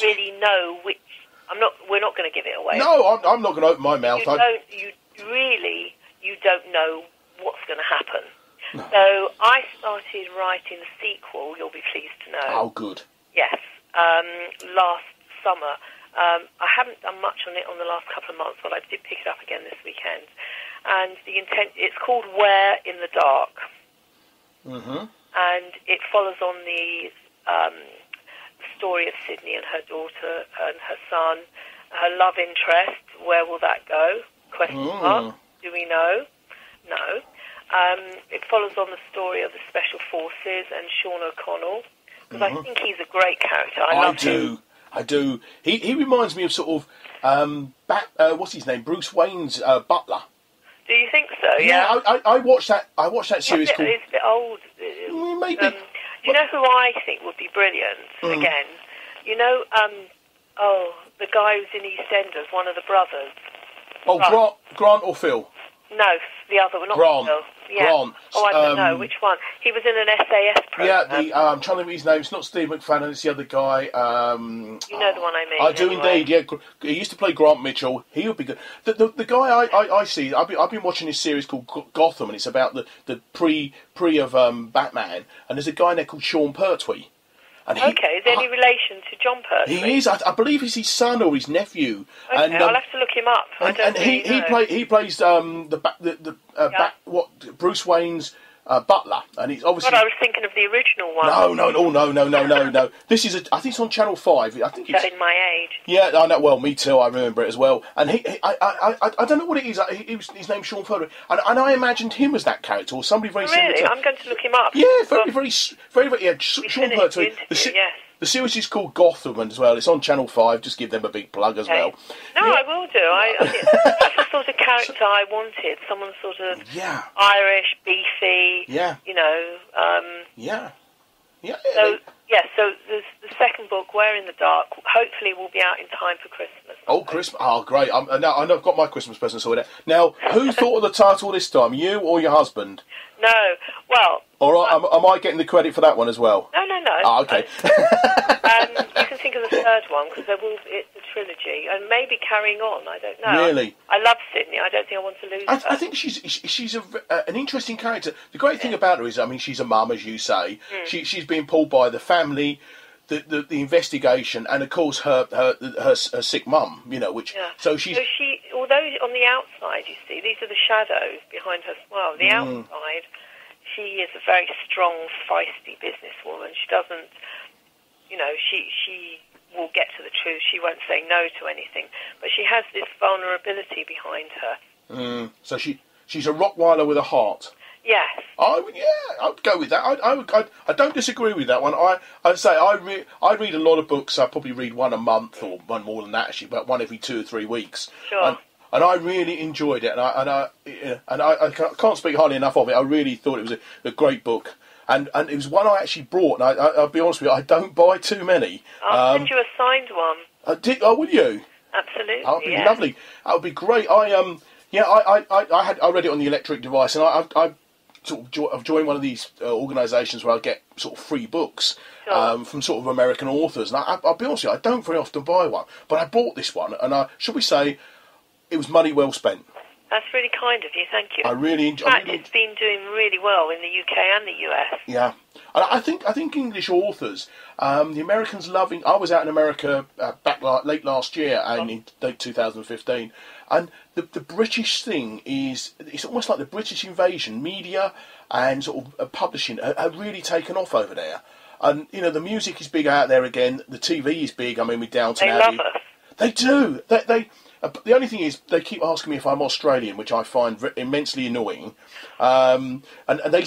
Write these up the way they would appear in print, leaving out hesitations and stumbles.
really know which. We're not going to give it away. No, I'm not going to open my mouth. You don't know what's going to happen. No. So I started writing the sequel, you'll be pleased to know. Oh, good. Yes, last summer. I haven't done much on it on the last couple of months, but I did pick it up again this weekend. And it's called Where in the Dark. Mm-hmm. And it follows on the story of Sydney and her daughter and her son, her love interest. Where will that go? Question mark. Do we know? No. It follows on the story of the Special Forces and Sean O'Connell, because I think he's a great character. I do. He reminds me of sort of what's his name? Bruce Wayne's butler. Do you think so? Yeah. I watched that. I watched that series. It's a bit old. Maybe. Do you know who I think would be brilliant? Again, you know, the guy who's in EastEnders, one of the brothers. Oh, Grant or Phil? No, the other one, not Grant. Phil. Yeah. Grant. Oh, I don't know which one. He was in an SAS program. Yeah, I'm trying to remember his name. It's not Steve McFadden. It's the other guy. You know the one I mean. I do indeed. Yeah, he used to play Grant Mitchell. He would be good. The guy I see. I've been watching this series called Gotham, and it's about the pre of Batman. And there's a guy in there called Sean Pertwee. And is there any relation to John Pertwee? He is. I believe he's his son or his nephew. Okay, and, I'll have to look him up. He plays Bruce Wayne's butler, and he's obviously. But I was thinking of the original one. No. This is I think it's on Channel 5. I think it's in my age. Yeah, I know. Well, me too. I remember it as well. And I don't know what it is. His name's Sean Pertwee, and I imagined him as that character or somebody very similar. Really, I'm going to look him up. Yeah, very. Yeah, Sean Pertwee. The series is called Gotham as well. It's on Channel 5. Just give them a big plug as well. No, yeah. I will do. That's the sort of character I wanted. Someone sort of Irish, beefy. Yeah. You know. Yeah. So the second book, Where in the Dark, hopefully will be out in time for Christmas. Oh, Christmas! Oh, great! I know I've got my Christmas present sorted out. Now, who thought of the title this time? You or your husband? No. Well. All right. Am I getting the credit for that one as well? No. Oh, okay. You can think of the third one because it's a trilogy, and maybe carrying on. I don't know. Really? I love Sydney. I don't think I want to lose her. I think she's an interesting character. The great thing about her is, I mean, she's a mum, as you say. She's being pulled by the family, the investigation, and of course her sick mum. You know, which so she. Although on the outside, you see, these are the shadows behind her smile. The outside, she is a very strong, feisty businesswoman. She doesn't. You know, she will get to the truth. She won't say no to anything. But she has this vulnerability behind her. So she's a Rottweiler with a heart. Yes. I'd go with that. I don't disagree with that one. I'd say I read a lot of books. I probably read one a month or one more than that actually, but one every 2 or 3 weeks. Sure. And I really enjoyed it, and I can't speak highly enough of it. I really thought it was a great book. And it was one I actually brought, and I'll be honest with you, I don't buy too many. I'll send you a signed one. Oh, will you? Absolutely. That would be lovely. That would be great. I read it on the electric device, and I sort of joined one of these organisations where I get sort of free books from sort of American authors. And I'll be honest with you, I don't very often buy one, but I bought this one, and should we say, it was money well spent. That's really kind of you, thank you. I really enjoyed it. In fact, it's been doing really well in the UK and the US. Yeah. And I think English authors, the Americans loving... I was out in America late last year, and in late 2015, and the British thing is... It's almost like the British invasion. Media and sort of publishing have really taken off over there. And, you know, the music is big out there again. The TV is big. I mean, with Downton Abbey. They love us. They do. The only thing is, they keep asking me if I'm Australian, which I find immensely annoying. And they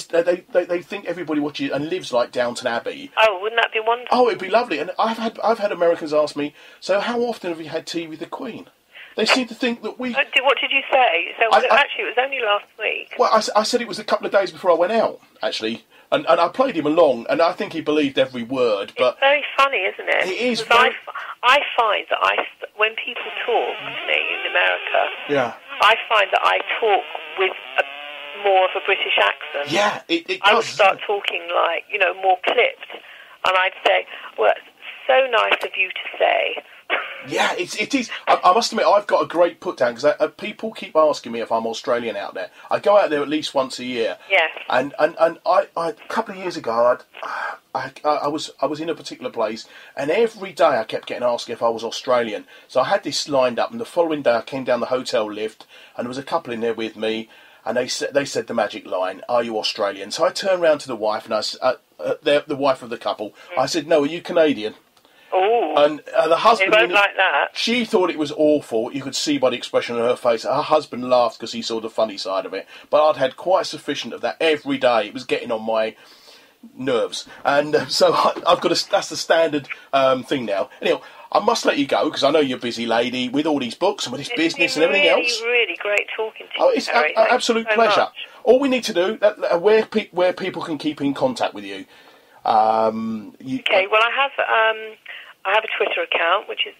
think everybody watches and lives like Downton Abbey. Oh, wouldn't that be wonderful? Oh, it'd be lovely. And I've had Americans ask me, so how often have you had tea with the Queen? They seem to think that we... What did you say? So actually, it was only last week. Well, I said it was a couple of days before I went out, actually. And I played him along, and I think he believed every word. But it's very funny, isn't it? It is. I find that when people talk to me in America, I find that I talk with more of a British accent. Yeah, it does. I would start talking like, more clipped. And I'd say, well, so nice of you to say. Yeah, it is. I must admit, I've got a great put down because people keep asking me if I'm Australian out there. I go out there at least once a year. Yes. And I a couple of years ago, I was in a particular place, and every day I kept getting asked if I was Australian. So I had this lined up, and the following day I came down the hotel lift, and there was a couple in there with me, and they said the magic line, "Are you Australian?" So I turned round to the wife, and the wife of the couple. I said, "No, are you Canadian?" Oh, and the husband, they won't like that. She thought it was awful. You could see by the expression on her face. Her husband laughed because he saw the funny side of it. But I'd had quite sufficient of that every day. It was getting on my nerves, and so I've got that's the standard thing now. Anyway, I must let you go because I know you're a busy lady with all these books and with this business and everything else. It's really great talking to you. Oh, it's an absolute pleasure. Much. All we need to do, where people can keep in contact with you. Okay, well, I have a Twitter account, which is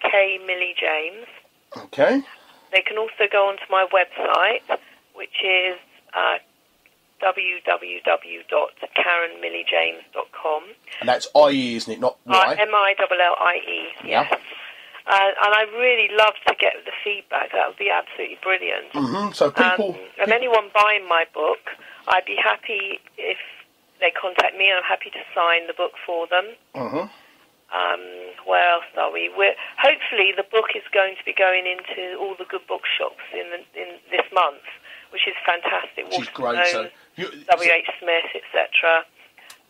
@K-Millie-James. Okay. They can also go onto my website, which is www.karenmillie-james.com. And that's IE, isn't it? Not Y? MILLIE, yes. Yep. And I really love to get the feedback. That would be absolutely brilliant. Mm-hmm. So and anyone buying my book, I'd be happy if they contact me, and I'm happy to sign the book for them. Mm-hmm. Where else are we? Hopefully the book is going to be going into all the good bookshops in this month, which is fantastic. She's great. So W.H. Smith, etc.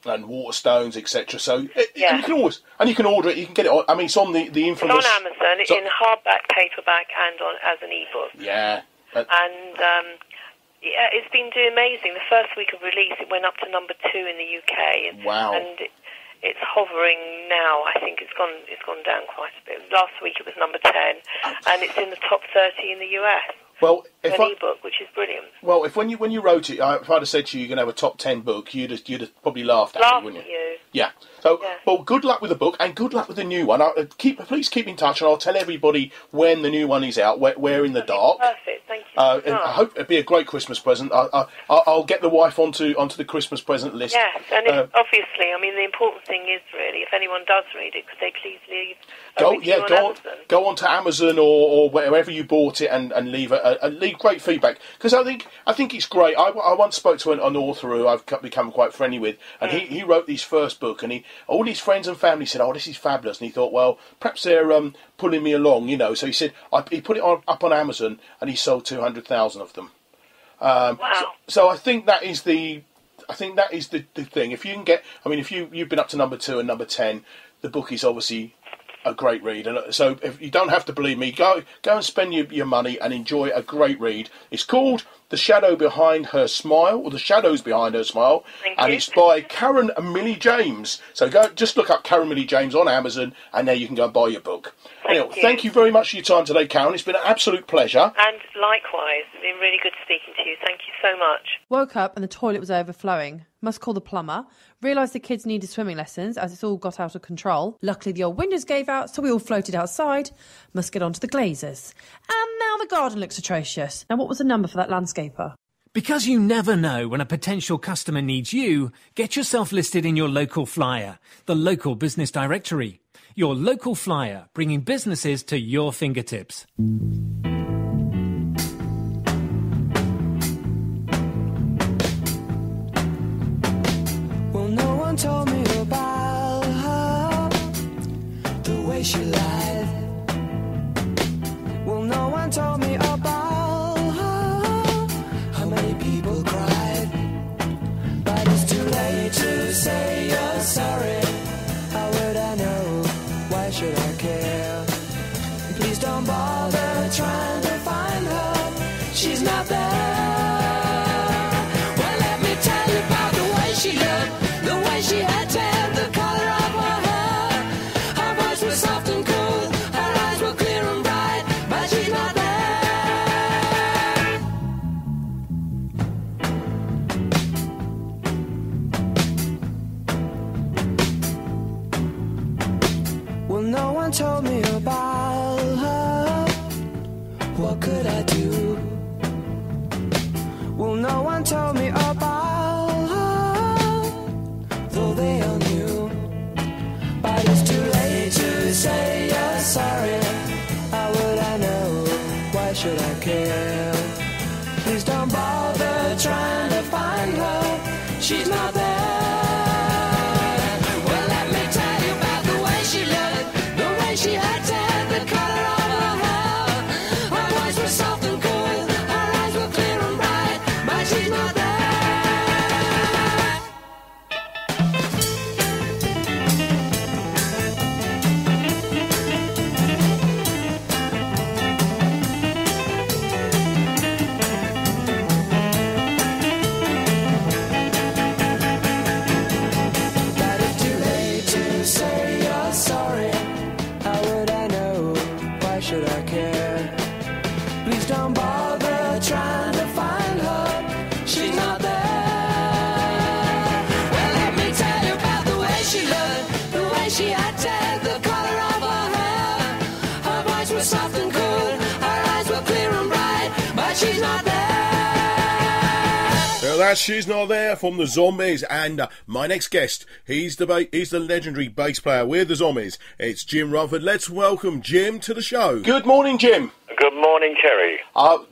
And Waterstones, etc. So yeah. and you can order it. You can get it. I mean, it's on the infamous. It's on Amazon in hardback, paperback, and as an ebook. Yeah. Yeah, it's been doing amazing. The first week of release, it went up to number 2 in the UK. Wow. And it's hovering now. I think it's gone down quite a bit. Last week it was number 10, and it's in the top 30 in the US. Well, an ebook, which is brilliant. Well, if when you wrote it, if I'd have said to you, you're going to have a top 10 book, you'd have probably laughed at me, wouldn't you? Yeah. So, yeah. Well, good luck with the book, and good luck with the new one. Please keep in touch, and I'll tell everybody when the new one is out. We're in the dark. Perfect. Thank you. And I hope it'll be a great Christmas present. I'll get the wife onto the Christmas present list. Yes, and obviously, I mean, the important thing is really, if anyone does read it, could they please leave go onto Amazon or wherever you bought it and leave leave great feedback, because I think it's great. I once spoke to an author who I've become quite friendly with, and he wrote his first book, and all his friends and family said, "Oh, this is fabulous," and he thought, well, perhaps they're pulling me along, you know. So he said he put it up on Amazon, and he sold 200,000 of them. Wow! So I think that is the thing. If you can get, I mean, if you've been up to number 2 and number 10, the book is obviously a great read. And so if you don't have to believe me, go and spend your money and enjoy a great read. It's called The Shadow Behind Her Smile, or The Shadows Behind Her Smile, and it's by Karen Millie-James. So just look up Karen Millie-James on Amazon, and there you can go and buy your book. Thank you very much for your time today, Karen. It's been an absolute pleasure. And likewise, it's been really good speaking to you. Thank you so much. Woke up and the toilet was overflowing. Must call the plumber. Realised the kids needed swimming lessons as it's all got out of control. Luckily the old windows gave out, so we all floated outside. Must get on to the glazers. And now the garden looks atrocious. Now what was the number for that landscaper? Because you never know when a potential customer needs you, get yourself listed in your local flyer, the local business directory. Your local flyer, bringing businesses to your fingertips. Well, no one told me about her, the way she lied. Well, no one told me about her, how many people cried. But it's too late to say you're sorry. How would I know? Why should I care? Please don't bother trying to find her. She's not there. Well, let me tell you about the way she looked, the way she had tan, the color of her hair. Her voice was soft and cool, her eyes were clear and bright, but she's not there. Well, no one told me about her. What could I do? Well, no one told me about her, though they all knew. But it's too late. should I care? Please don't bother trying to find her. She's not there. Well, let me tell you about the way she looked, the way she acted, the color of her hair. Her voice was soft and cool, her eyes were clear and bright, but she's not there. Well, that's She's Not There from the Zombies, and my next guest, he's the legendary bass player with the Zombies. It's Jim Rodford. Let's welcome Jim to the show. Good morning, Jim. Good morning, Terry.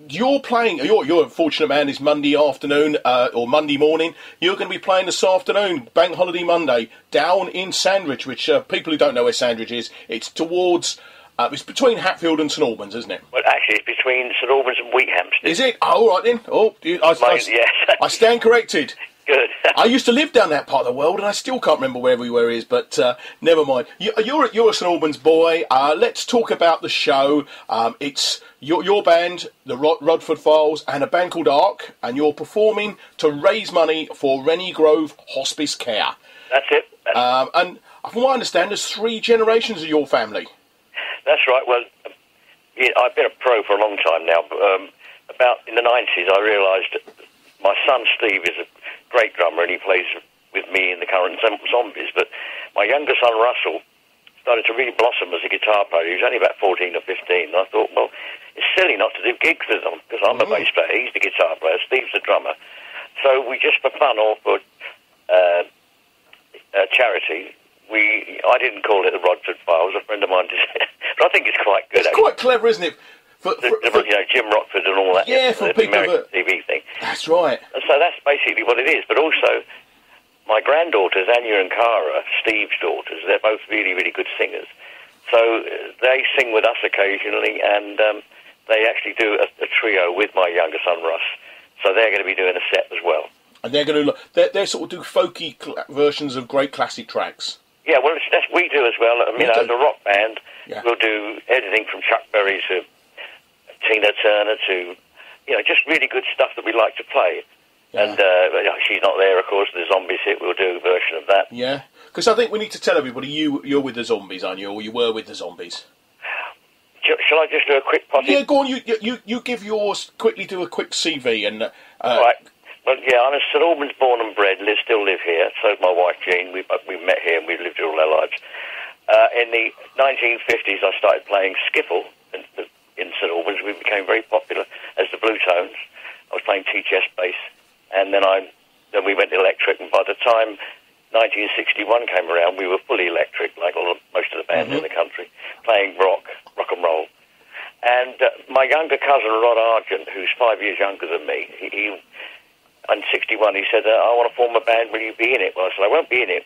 You're playing. You're a fortunate man. It's Monday afternoon or Monday morning. You're going to be playing this afternoon, Bank Holiday Monday, down in Sandwich. Which people who don't know where Sandwich is, it's towards. It's between Hatfield and St Albans, isn't it? Well, actually, it's between St Albans and Wheathampton. Is it? Oh, all right then. Yes. I stand corrected. Good. I used to live down that part of the world, and I still can't remember where everywhere is. But never mind. You're a St Albans boy. Let's talk about the show. It's your band, the Rodford Files, and a band called Ark, and you're performing to raise money for Rennie Grove Hospice Care. That's it. And from what I understand, there's 3 generations of your family. That's right. Well, I've been a pro for a long time now. But, about in the 90s, I realised my son Steve is a great drummer, and he plays with me in the current Zombies. But my younger son Russell started to really blossom as a guitar player. He was only about 14 or 15. And I thought, well, it's silly not to do gigs with him, because I'm a bass player, he's the guitar player, Steve's the drummer. So we just for fun or for charity. I didn't call it the Rodford Files. A friend of mine did, but I think it's quite good. It's quite clever, isn't it? For Jim Rodford and all that. Yeah, for people American TV thing. That's right. And so that's basically what it is. But also, my granddaughters, Anya and Cara, Steve's daughters, they're both really, really good singers. So they sing with us occasionally, and they actually do a trio with my younger son Russ. So they're going to be doing a set as well. And they're going to they sort of do folky versions of great classic tracks. Yeah, well, that's we do as well. As a rock band, we'll do everything from Chuck Berry to Tina Turner to, just really good stuff that we like to play. Yeah. And She's Not There, of course, the Zombies hit, we'll do a version of that. Yeah, because I think we need to tell everybody you're with the Zombies, aren't you? Or you were with the Zombies. Shall I just do a quick potty? Yeah, go on, you give yours, quickly do a quick CV and... Right. Well, I'm a St Albans born and bred, still live here. So's my wife Jean. We met here and we've lived here all our lives. In the 1950s, I started playing skiffle in St Albans. We became very popular as the Blue Tones. I was playing THS bass, and then we went electric. And by the time 1961 came around, we were fully electric, like most of the bands in the country, playing rock and roll. And my younger cousin Rod Argent, who's 5 years younger than me, he in 61, he said, I want to form a band, will you be in it? Well, I said, I won't be in it,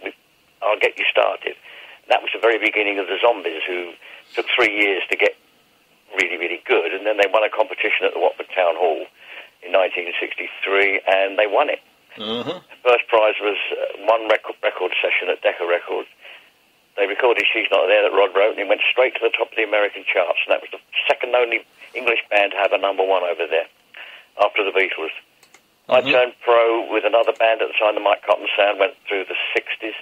I'll get you started. And that was the very beginning of the Zombies, who took 3 years to get really, really good, and then they won a competition at the Watford Town Hall in 1963, and they won it. The first prize was one record session at Decca Records. They recorded She's Not There that Rod wrote, and it went straight to the top of the American charts, and that was the second only English band to have a #1 over there, after the Beatles. I turned pro with another band at the time, the Mike Cotton Sound, went through the 60s.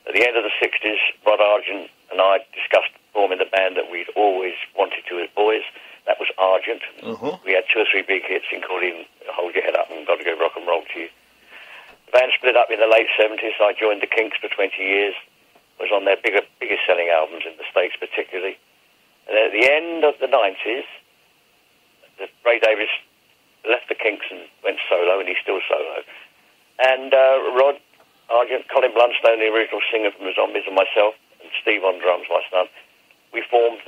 At the end of the 60s, Rod Argent and I discussed forming the band that we'd always wanted to as boys. That was Argent. We had 2 or 3 big hits, including Hold Your Head Up and Gotta Go Rock and Roll to You. The band split up in the late 70s. I joined the Kinks for 20 years, was on their biggest selling albums in the States particularly. And at the end of the 90s, Ray Davies left the Kinks and went solo, and he's still solo. And Rod Argent, Colin Blunstone, the original singer from the Zombies, and myself, and Steve on drums, my son, we formed